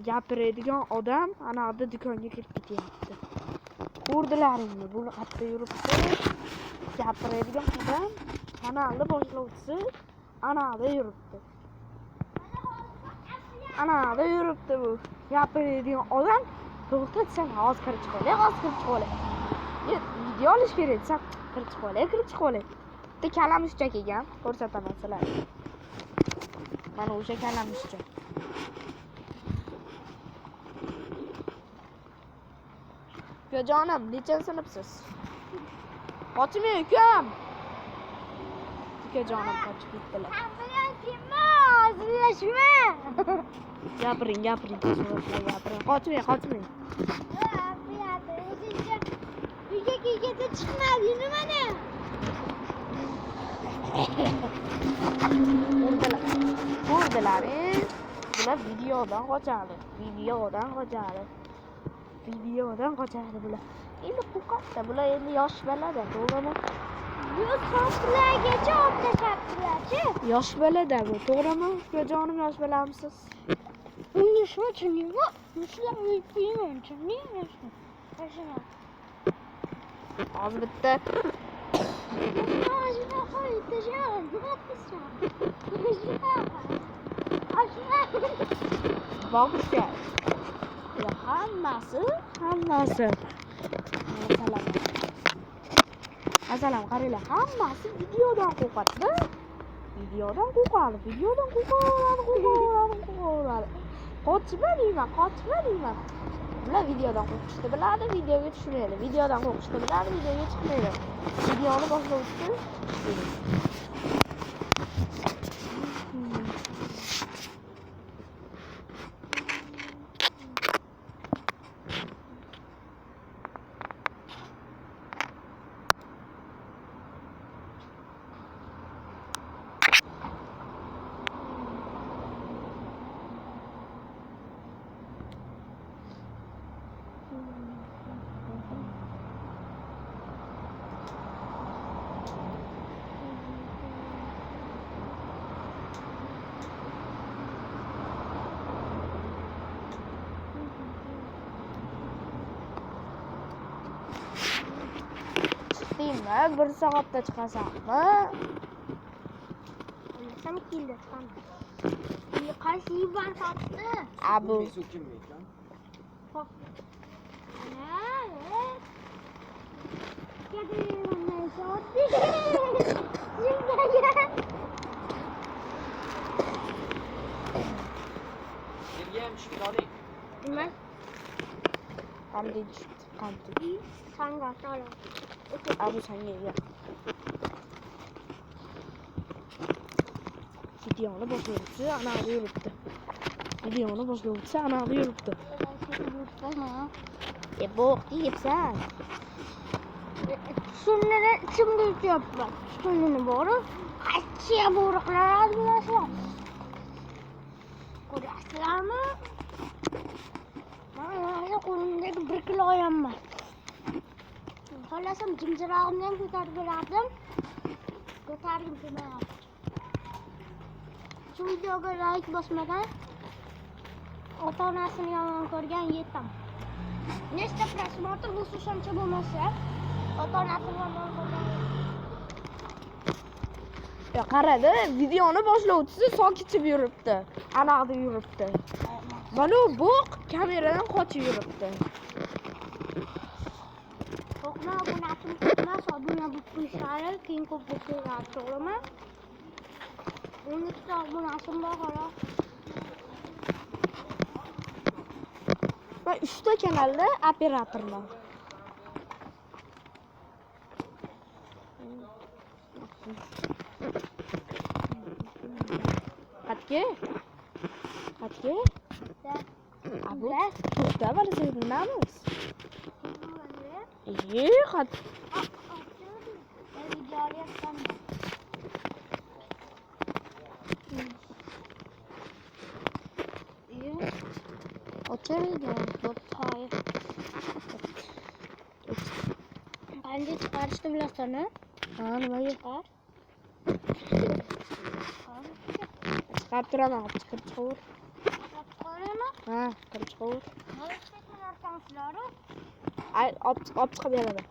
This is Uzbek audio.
gapiradigan odam ana yerda do'konga kirib ketyapti. Ko'rdilaringmi? Buni qayerda yuribdi? Gapiradigan odam kanalni boshlovchisi ana yerda yuribdi. Ana yerda yuribdi bu. Gapiradigan odam to'xtat sen hozir kirib chiqolar. Video olish kerak sen kirib chiqolar. Bitta kalamushcha kelgan, ko'rsataman sizlarga. Mana o'sha kalamushcha. Ukajonim, nechanchi sinfsiz? Qochma ukam. Ukajonim qochib ketdilar. Gapiring. Qochmang. Uyga kelganda chiqmadingmi mana? Ko'rdilaring? Bular videodan qochadi bular. Endi qo'rqadi bular, endi yosh balada, to'g'rimi? Yo'q, so'zlargacha olib tashlabdilar-chi. Yosh balada bu, to'g'rimi? Ukajonim yosh balamisiz? Uni shunchami? Mushlar uyquyman, nima? Hozir bitta Bog'cha. Ya hammasi. Masalan, qaranglar, hammasi videodan qo'rqadi. Videodan qo'rqadi. Qochma deyman. Ular videodan qo'rqishni biladi, videoga tushmaydi. Videodan qo'rqishni biladi, videoga chiqmaydi. Videoni boshlovchi chiqdingmi? 1 soatda chiqasanmi? Sen keldi chiqaman. Qaysi yuvan sotdi? Abu. Nima? Qanday chiqdi? Sanga so'ra. Abu senga ya. Videoni boshlovchi ana yuribdi. Bo'q deyapsan. Shunni ichimda yutyapman. Shunini borib, qachchiya bo'riqlar oldilar. Ko'rasizlarmi? Mana qo'limdagi 1 kilo oyamman. Xohlasam jimjirog'imni ham ko'tarib berardim. Ko'targim kelmayapti. Shu videoga like bosmagan ota-onasini yomon ko'rgan yetim. Nechta prosmotr bo'lsa shuncha bo'lmasa, ota-onasini yomon ko'rgan. Ya qaradi, videoni boshlovchisi sokichib yuribdi. Anaqda yuribdi. Mana bo'q kameradan qochib yuribdi. Qo'qma obunasim qo'ymas, obuna bo'lib qo'yishadi, keyin ko'p bo'lib qo'yadi, to'g'rimi? 12 ta obunasim bor xolos. Men 3 ta kanalda operatorman. Qatga? Abu, to'xta, mana sen nimamiz? Qat. Qanday chiqarishni bilasizmi? Ha, nimaga chiqar? Chiqarib turaman, chiqarib chiqaver. chiqaveraymi? Ha, kirib chiqaver. Nima ishlayapsizlar? Olib chiqib beradi.